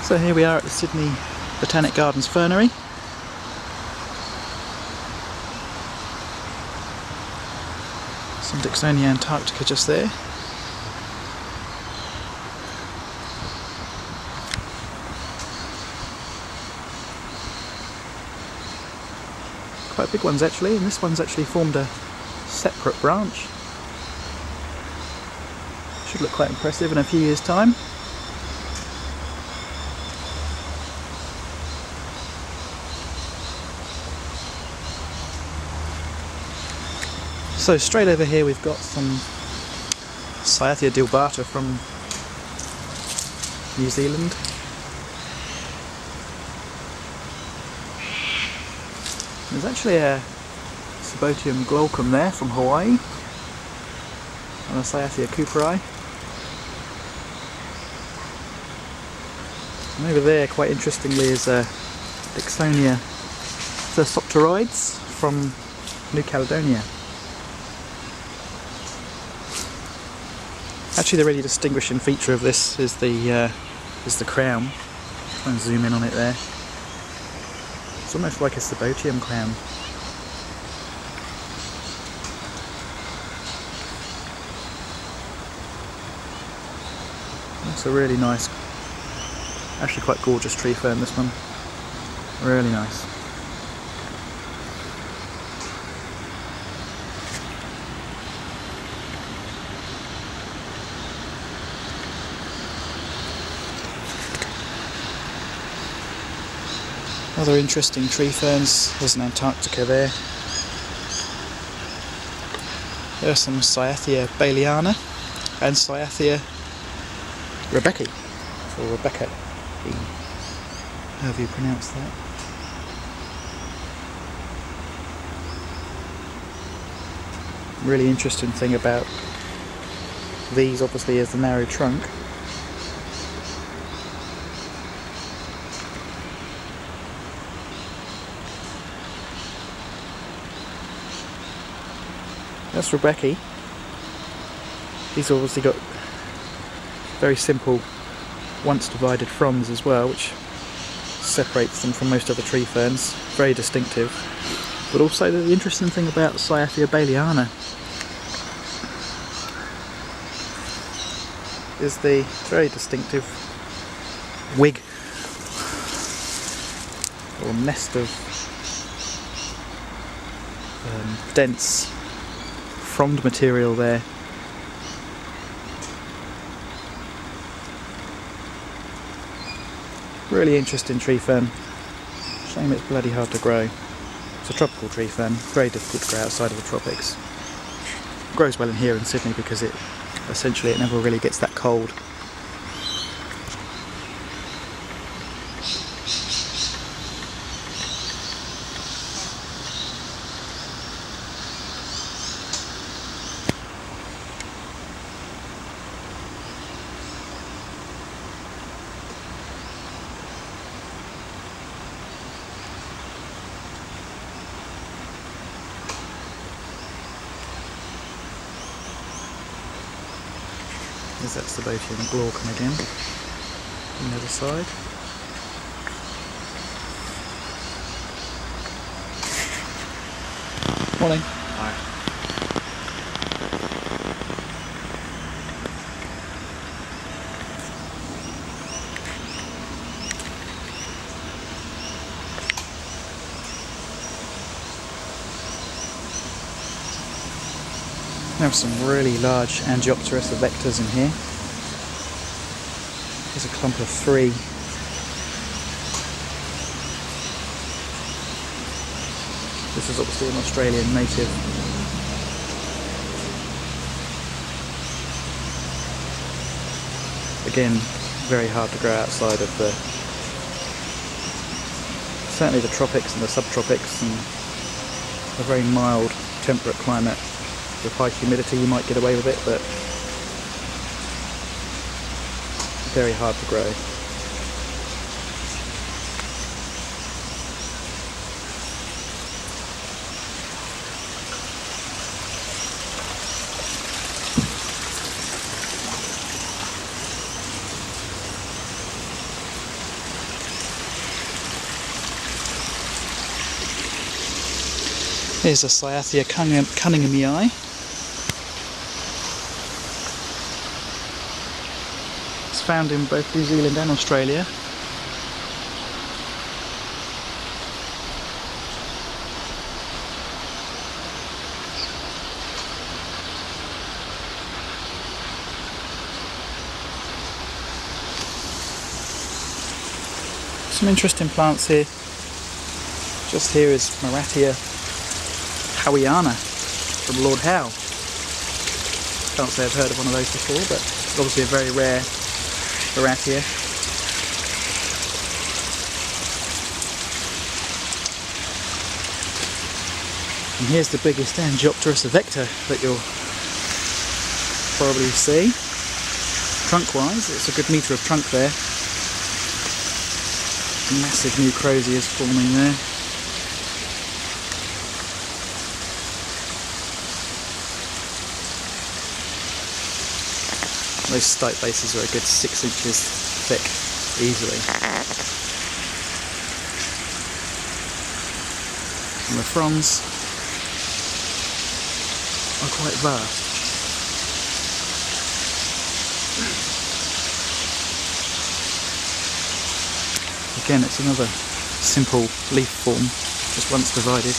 So here we are at the Sydney Botanic Gardens Fernery. Some Dixonia antarctica just there. Quite big ones actually, and this one's actually formed a separate branch. Should look quite impressive in a few years' time. So straight over here we've got some Cyathea dilbata from New Zealand. There's actually a Sabotium glaucum there from Hawaii, and a Cyathea cooperi. And over there, quite interestingly, is a Dixonia thursopteroides from New Caledonia. Actually, the really distinguishing feature of this is the crown. Try and zoom in on it there. It's almost like a Sabotium crown. That's a really nice, actually quite gorgeous tree fern, this one. Really nice. Other interesting tree ferns, there's an Antarctica there. There's some Cyathea baileyana and Cyathea rebeccae, or Rebecca, however you pronounce that. Really interesting thing about these obviously is the narrow trunk. That's rebeccae. These obviously got very simple once divided fronds as well, which separates them from most other tree ferns. Very distinctive. But also the interesting thing about Cyathea baileyana is the very distinctive wig or nest of dense frond material there. Really interesting tree fern. Shame it's bloody hard to grow. It's a tropical tree fern, very difficult to grow outside of the tropics. It grows well in here in Sydney because it never really gets that cold. There's that Sabotium glaucum again, on the other side. Morning. Hi. We have some really large Angiopteris vectors in here. There's a clump of 3. This is obviously an Australian native. Again, very hard to grow outside of certainly the tropics and the subtropics, and a very mild, temperate climate. With high humidity you might get away with it, but very hard to grow. Here's a Cyathea cunninghamii. It's found in both New Zealand and Australia. Some interesting plants here. Just here is Moratia howiana from Lord Howe. Can't say I've heard of one of those before, but it's obviously a very rare Moratia. And here's the biggest Angiopteris avecta that you'll probably see. Trunk-wise, it's a good metre of trunk there. Massive new crosias forming there. Those stipe bases are a good 6 inches thick, easily. And the fronds are quite vast. Again, it's another simple leaf form, just once divided.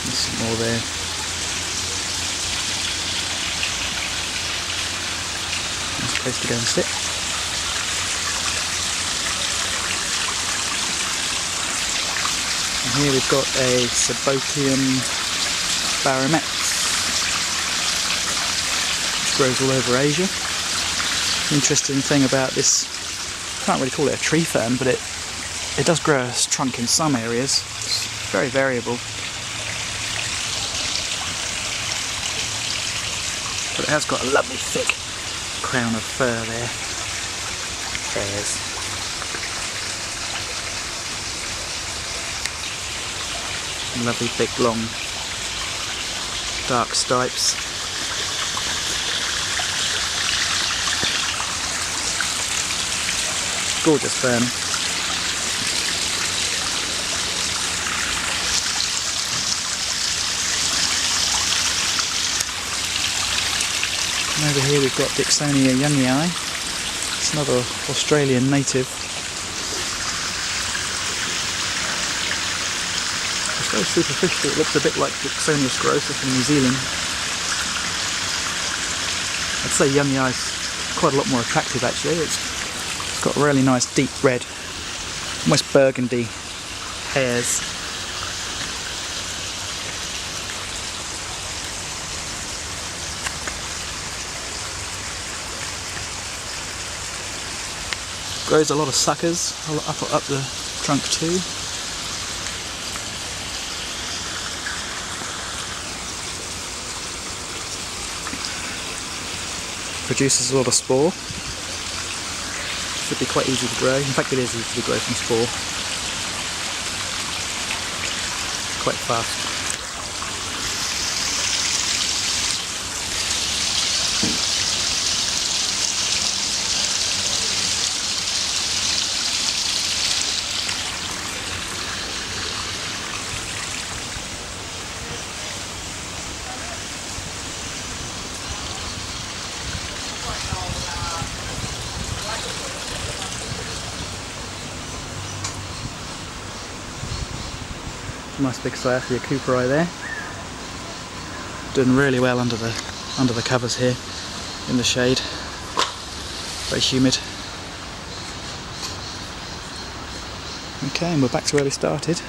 There's some more there. Nice place to go and sit. And here we've got a Sabotium baromex, which grows all over Asia. Interesting thing about this, I can't really call it a tree fern, but it does grow a trunk in some areas. It's very variable. But it has got a lovely thick crown of fur there. There's. Lovely big long dark stipes. Gorgeous fern. And over here we've got Dicksonia youngii. It's another Australian native. It's very superficial. It looks a bit like Dicksonia sclerosa from New Zealand. I'd say youngii is quite a lot more attractive actually. It's got really nice deep red, almost burgundy hairs. Grows a lot of suckers up the trunk too. Produces a lot of spore. Should be quite easy to grow. In fact, it is easy to grow from spore. Quite fast. Nice big Cyathea cooperi there. Doing really well under the covers here in the shade. Very humid. Okay, and we're back to where we started.